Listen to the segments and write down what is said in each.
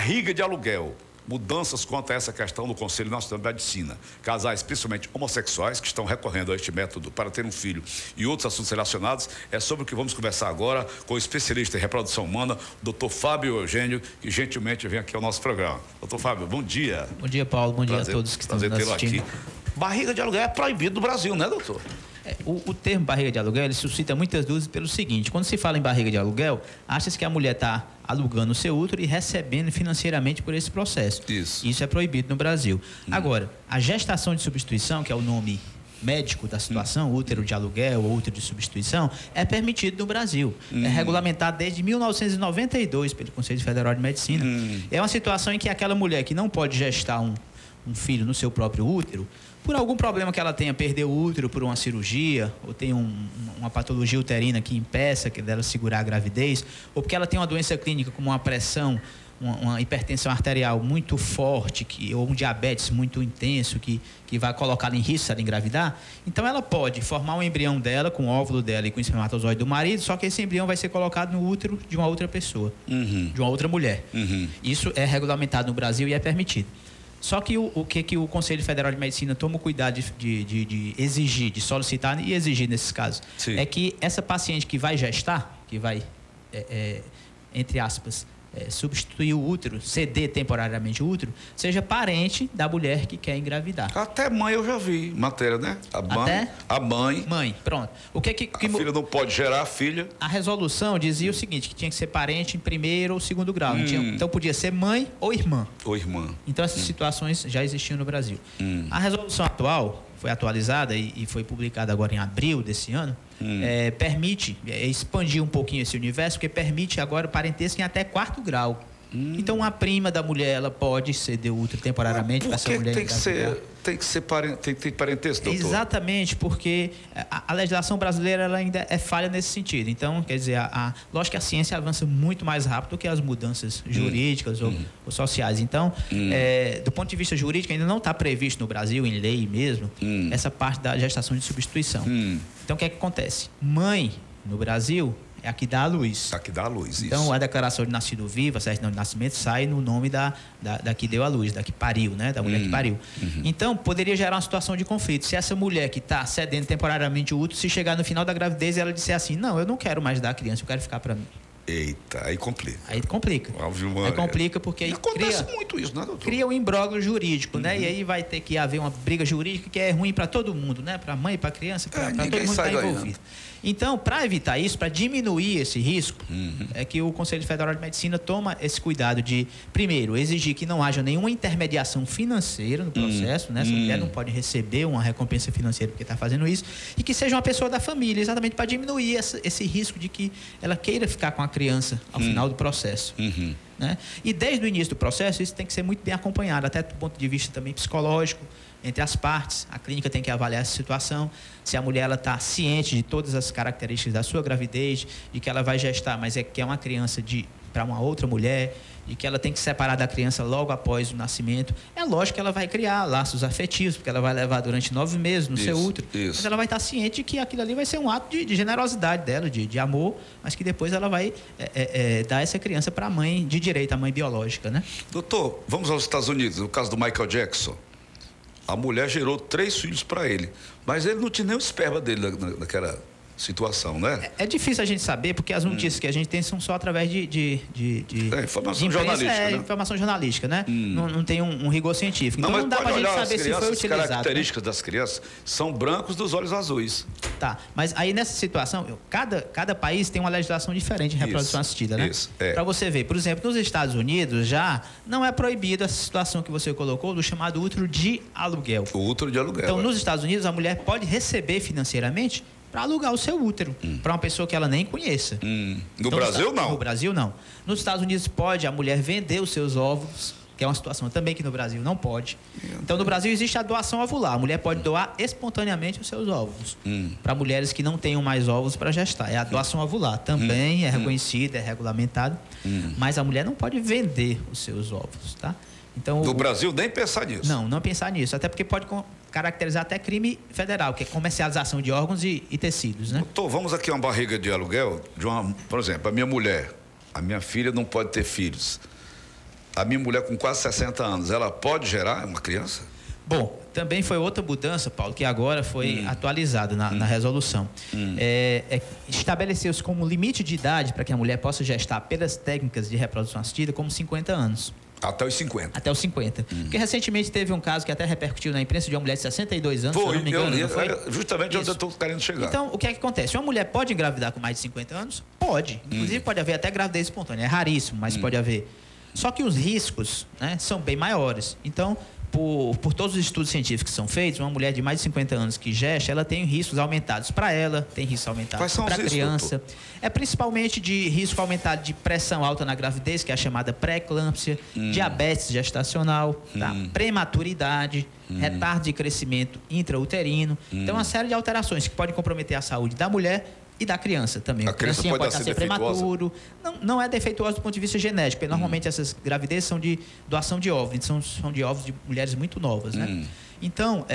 Barriga de aluguel. Mudanças quanto a essa questão no Conselho Nacional de Medicina. Casais, principalmente homossexuais, que estão recorrendo a este método para ter um filho e outros assuntos relacionados, é sobre o que vamos conversar agora com o especialista em reprodução humana, Dr. Fábio Eugênio, que gentilmente vem aqui ao nosso programa. Dr. Fábio, bom dia. Bom dia, Paulo. Bom dia a todos que estão nos assistindo. Aqui. Barriga de aluguel é proibido no Brasil, né, doutor? O termo barriga de aluguel, ele suscita muitas dúvidas pelo seguinte: quando se fala em barriga de aluguel, acha-se que a mulher está alugando o seu útero e recebendo financeiramente por esse processo. Isso é proibido no Brasil. Agora, a gestação de substituição, que é o nome médico da situação, útero de aluguel ou útero de substituição, é permitido no Brasil. É regulamentado desde 1992 pelo Conselho Federal de Medicina. É uma situação em que aquela mulher que não pode gestar um filho no seu próprio útero, por algum problema que ela tenha, perdeu o útero por uma cirurgia, ou tem uma patologia uterina que impeça dela segurar a gravidez, ou porque ela tem uma doença clínica como uma pressão, uma hipertensão arterial muito forte, ou um diabetes muito intenso, que vai colocá-la em risco se ela engravidar, então ela pode formar um embrião dela, com o óvulo dela e com o espermatozoide do marido, só que esse embrião vai ser colocado no útero de uma outra pessoa, de uma outra mulher. Isso é regulamentado no Brasil e é permitido. Só que o que o Conselho Federal de Medicina toma o cuidado de exigir, de solicitar e exigir nesses casos, é que essa paciente que vai gestar, que vai, entre aspas, substituir o útero, ceder temporariamente o útero, seja parente da mulher que quer engravidar. Até mãe eu já vi matéria, né? A mãe. Mãe, pronto. O que a filha não pode gerar a filha. A resolução dizia o seguinte, que tinha que ser parente em primeiro ou segundo grau. Então podia ser mãe ou irmã. Ou irmã. Então essas situações já existiam no Brasil. A resolução atual foi atualizada e foi publicada agora em abril desse ano, permite expandir um pouquinho esse universo, porque permite agora o parentesco em até 4º grau. Então, uma prima da mulher, ela pode ceder o útero temporariamente para essa mulher. Tem que ter parentesco, doutor? Exatamente, porque a legislação brasileira ela ainda é falha nesse sentido. Então, quer dizer, lógico que a ciência avança muito mais rápido do que as mudanças jurídicas ou sociais. Então, do ponto de vista jurídico, ainda não está previsto no Brasil, em lei mesmo, essa parte da gestação de substituição. Então, o que é que acontece? Mãe, no Brasil, é a que dá a luz. A que dá a luz, isso. Então, a declaração de nascido vivo, a certidão de nascimento, sai no nome da que deu a luz, da que pariu, né? Da mulher que pariu. Então, poderia gerar uma situação de conflito. Se essa mulher que está cedendo temporariamente o útero, se chegar no final da gravidez e ela disser assim, não, eu não quero mais dar a criança, eu quero ficar para mim. Eita, aí complica. Aí complica. Aí complica porque aí acontece muito isso, né, doutor? Cria um imbróglio jurídico, né? E aí vai ter que haver uma briga jurídica que é ruim para todo mundo, né? Para a mãe, para a criança, para todo mundo que está envolvido. Então, para evitar isso, para diminuir esse risco, é que o Conselho Federal de Medicina toma esse cuidado de, primeiro, exigir que não haja nenhuma intermediação financeira no processo, né? Essa mulher não pode receber uma recompensa financeira porque está fazendo isso, e que seja uma pessoa da família, exatamente para diminuir esse risco de que ela queira ficar com a criança ao final do processo. Né? E desde o início do processo, isso tem que ser muito bem acompanhado, até do ponto de vista também psicológico, entre as partes. A clínica tem que avaliar essa situação, se a mulher está ciente de todas as características da sua gravidez, de que ela vai gestar, mas que é uma criança para uma outra mulher, e que ela tem que separar da criança logo após o nascimento. É lógico que ela vai criar laços afetivos, porque ela vai levar durante 9 meses no seu útero, mas ela vai estar ciente de que aquilo ali vai ser um ato de generosidade dela, de amor, mas que depois ela vai dar essa criança para a mãe de direito, a mãe biológica, né? Doutor, vamos aos Estados Unidos, no caso do Michael Jackson. A mulher gerou 3 filhos para ele, mas ele não tinha nem o esperma dele naquela situação, né? É difícil a gente saber, porque as notícias que a gente tem são só através de informação jornalística, né? Informação jornalística, né? Não tem um rigor científico. Não, então não dá pra gente saber se foi utilizado. As características das crianças são brancos dos olhos azuis. Tá, mas aí nessa situação, cada país tem uma legislação diferente de reprodução assistida, né? Para você ver, por exemplo, nos Estados Unidos já não é proibida essa situação que você colocou do chamado útero de aluguel. O útero de aluguel. Então, nos Estados Unidos, a mulher pode receber financeiramente para alugar o seu útero para uma pessoa que ela nem conheça. No Brasil, não? No Brasil, não. Nos Estados Unidos, pode a mulher vender os seus óvulos, que é uma situação também que no Brasil não pode. Então, no Brasil, existe a doação ovular. A mulher pode doar espontaneamente os seus óvulos para mulheres que não tenham mais óvulos para gestar. É a doação ovular. Também é reconhecida, é regulamentado, mas a mulher não pode vender os seus óvulos, tá? Então, no Brasil, nem pensar nisso. Não pensar nisso. Até porque pode caracterizar até crime federal, que é comercialização de órgãos e tecidos, né? Doutor, vamos aqui a uma barriga de aluguel por exemplo, a minha mulher, a minha filha não pode ter filhos. a minha mulher com quase 60 anos, ela pode gerar uma criança? Bom, também foi outra mudança, Paulo, que agora foi atualizada na resolução. Estabeleceu-se como limite de idade para que a mulher possa gestar pelas técnicas de reprodução assistida como 50 anos. Até os 50. Até os 50. Porque recentemente teve um caso que até repercutiu na imprensa de uma mulher de 62 anos, se eu não me engano. Justamente onde eu estou querendo chegar. Então, o que é que acontece? Uma mulher pode engravidar com mais de 50 anos? Pode. Inclusive, pode haver até gravidez espontânea. É raríssimo, mas pode haver. Só que os riscos, né, são bem maiores. Então, por todos os estudos científicos que são feitos, uma mulher de mais de 50 anos que gesta, ela tem riscos aumentados para ela, tem riscos aumentados para a criança. É principalmente de risco aumentado de pressão alta na gravidez, que é a chamada pré-eclâmpsia, diabetes gestacional, tá? Prematuridade, retardo de crescimento intrauterino. Então, uma série de alterações que podem comprometer a saúde da mulher e da criança também. A criança pode nascer prematuro. Não é defeituosa do ponto de vista genético, porque normalmente essas gravidezes são de doação de óvulos, são de óvulos de mulheres muito novas, né? Então,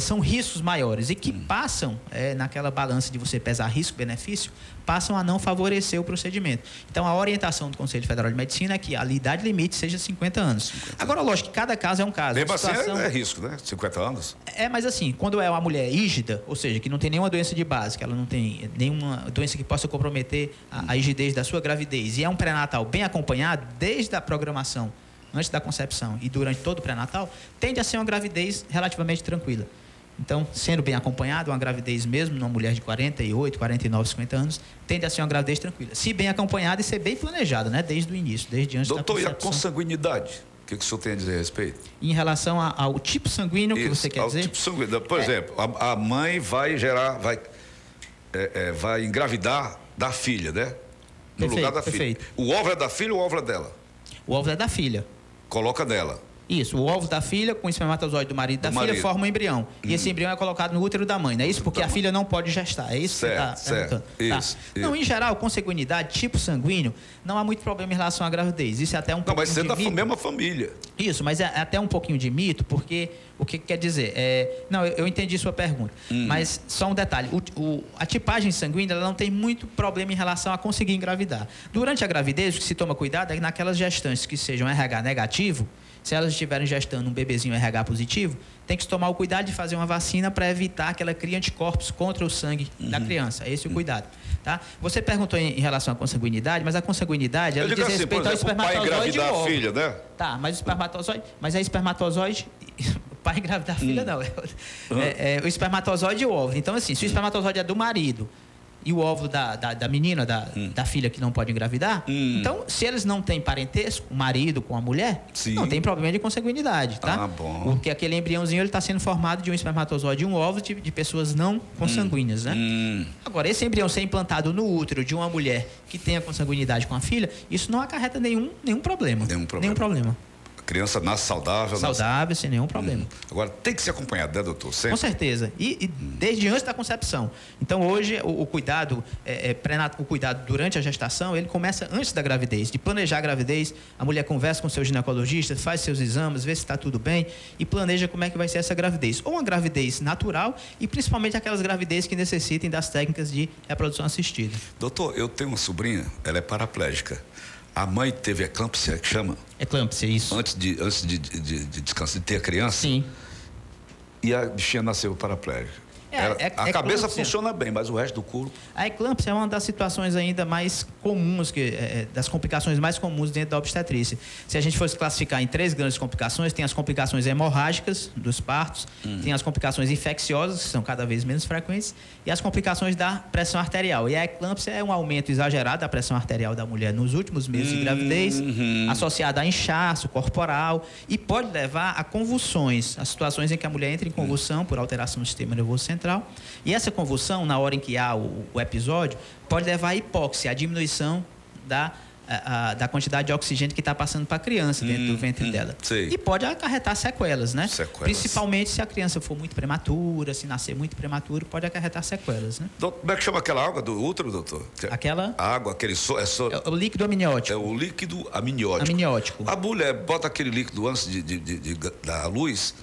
são riscos maiores e que passam, naquela balança de você pesar risco-benefício, passam a não favorecer o procedimento. Então, a orientação do Conselho Federal de Medicina é que a idade limite seja 50 anos. Agora, lógico que cada caso é um caso. Mesmo assim é risco, né? 50 anos. Mas assim, quando é uma mulher rígida, ou seja, que não tem nenhuma doença de base, que ela não tem nenhuma doença que possa comprometer a rigidez da sua gravidez, e é um pré-natal bem acompanhado, desde a programação, antes da concepção e durante todo o pré-natal, tende a ser uma gravidez relativamente tranquila. Então, sendo bem acompanhado, uma gravidez mesmo, numa mulher de 48, 49, 50 anos, tende a ser uma gravidez tranquila. Se bem acompanhada e ser bem planejada, né? Desde o início, desde antes da concepção. Doutor, e a consanguinidade? O que o senhor tem a dizer a respeito? Em relação ao tipo sanguíneo que você quer dizer? Tipo sanguíneo. Por exemplo, a mãe vai vai engravidar da filha, né? No lugar da filha. O óvulo é da filha ou o óvulo é dela? O óvulo é da filha. Coloca nela. Isso, o óvulo da filha com o espermatozoide do marido da filha forma um embrião. E esse embrião é colocado no útero da mãe, não é isso? Porque a filha não pode gestar, é isso que você está perguntando? Isso. Não, em geral, consanguinidade, tipo sanguíneo, não há muito problema em relação à gravidez. Isso é até um pouquinho de mito. Não, mas você é da mesma família. Isso, mas é até um pouquinho de mito, porque o que quer dizer? Não, eu entendi sua pergunta, mas só um detalhe. A tipagem sanguínea ela não tem muito problema em relação a conseguir engravidar. Durante a gravidez, o que se toma cuidado é naquelas gestantes que sejam RH negativo. Se elas estiverem gestando um bebezinho RH positivo, tem que tomar o cuidado de fazer uma vacina para evitar que ela crie anticorpos contra o sangue da criança. Esse é o cuidado. Tá? Você perguntou em relação à consanguinidade, mas a consanguinidade ela diz respeito ao espermatozoide e o óvulo. Filha, né? Tá, mas o espermatozoide, espermatozoide, o pai engravidar a filha não. O espermatozoide e o óvulo. Então, assim, se o espermatozoide é do marido e o óvulo da menina, da filha que não pode engravidar, então, se eles não têm parentesco, o marido com a mulher, não tem problema de consanguinidade, tá? Bom. Porque aquele embriãozinho está sendo formado de um espermatozoide e um óvulo de pessoas não consanguíneas, né? Agora, esse embrião ser implantado no útero de uma mulher que tenha consanguinidade com a filha, isso não acarreta nenhum problema. Nenhum problema. Criança nasce saudável. Saudável, sem nenhum problema. Agora, tem que ser acompanhado, né, doutor? Sempre. Com certeza. E desde antes da concepção. Então, hoje, o cuidado o cuidado durante a gestação, ele começa antes da gravidez. De planejar a gravidez, a mulher conversa com o seu ginecologista, faz seus exames, vê se está tudo bem e planeja como é que vai ser essa gravidez. Ou uma gravidez natural e, principalmente, aquelas gravidez que necessitem das técnicas de reprodução assistida. Doutor, eu tenho uma sobrinha, ela é paraplégica. A mãe teve eclâmpsia, que chama? Eclâmpsia, isso. Antes de descansar, de ter a criança? Sim. E a bichinha nasceu paraplégica. A cabeça funciona bem, mas o resto do corpo... A eclâmpsia é uma das situações ainda mais comuns, das complicações mais comuns dentro da obstetrícia. Se a gente fosse classificar em 3 grandes complicações, tem as complicações hemorrágicas dos partos, tem as complicações infecciosas, que são cada vez menos frequentes, e as complicações da pressão arterial. E a eclâmpsia é um aumento exagerado da pressão arterial da mulher nos últimos meses de gravidez, associada a inchaço corporal, e pode levar a convulsões, a situações em que a mulher entra em convulsão por alteração do sistema nervoso central. E essa convulsão, na hora em que há o episódio, pode levar à hipóxia, à diminuição da quantidade de oxigênio que está passando para a criança dentro do ventre dela. Sei. E pode acarretar sequelas, né? Principalmente se a criança for muito prematura, se nascer muito prematuro, pode acarretar sequelas, né? Como é que chama aquela água do útero, doutor? Aquela? A água, aquele... É o líquido amniótico. É o líquido amniótico. Amniótico. A mulher bota aquele líquido antes da luz...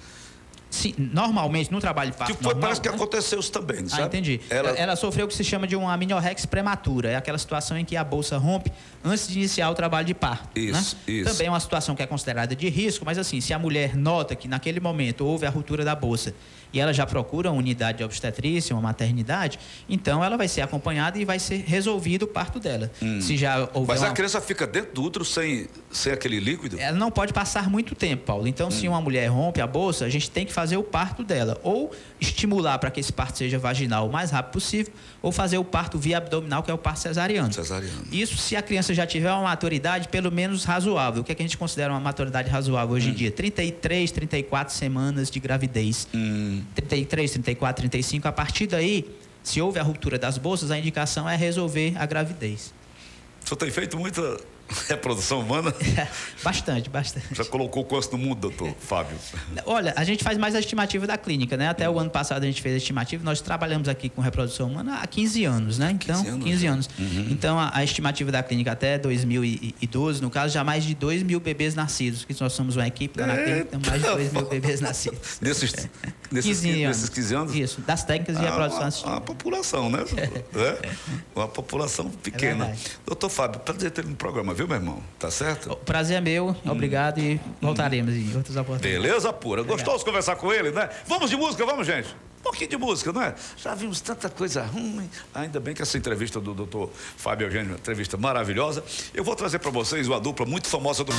Sim, normalmente, no trabalho de parto normal... Parece que aconteceu isso também, sabe? Entendi. Ela sofreu o que se chama de uma amniorrex prematura. É aquela situação em que a bolsa rompe antes de iniciar o trabalho de parto. Isso. Também é uma situação que é considerada de risco, mas assim, se a mulher nota que naquele momento houve a ruptura da bolsa e ela já procura uma unidade de obstetrícia, uma maternidade, então ela vai ser acompanhada e vai ser resolvido o parto dela. Se já houver Mas a criança fica dentro do útero sem aquele líquido? Ela não pode passar muito tempo, Paulo. Então, se uma mulher rompe a bolsa, a gente tem que fazer o parto dela. Ou estimular para que esse parto seja vaginal o mais rápido possível, ou fazer o parto via abdominal, que é o parto cesariano. Isso se a criança já tiver uma maturidade pelo menos razoável. O que é que a gente considera uma maturidade razoável hoje em dia? 33, 34 semanas de gravidez. 33, 34, 35. A partir daí, se houve a ruptura das bolsas, a indicação é resolver a gravidez. O senhor tem feito muita reprodução humana? Bastante. Já colocou quantos no mundo, doutor Fábio? Olha, a gente faz mais a estimativa da clínica, né? Até o ano passado a gente fez a estimativa. Nós trabalhamos aqui com reprodução humana há 15 anos, né? Então, 15 anos. Então, a estimativa da clínica até 2012, no caso, já mais de 2.000 bebês nascidos. Que nós somos uma equipe lá na clínica, então mais de 2.000 bebês nascidos. Nesses 15 anos? Isso, das técnicas de reprodução assistida. Uma população, né? Uma população pequena. Doutor Fábio, prazer ter no programa, viu, meu irmão? Tá certo? O prazer é meu, obrigado e voltaremos em outras oportunidades. Beleza pura. Gostoso conversar com ele, né? Vamos de música, vamos, gente? Um pouquinho de música, não é? Já vimos tanta coisa ruim. Ainda bem que essa entrevista do doutor Fábio Eugênio, uma entrevista maravilhosa. Eu vou trazer para vocês uma dupla muito famosa do...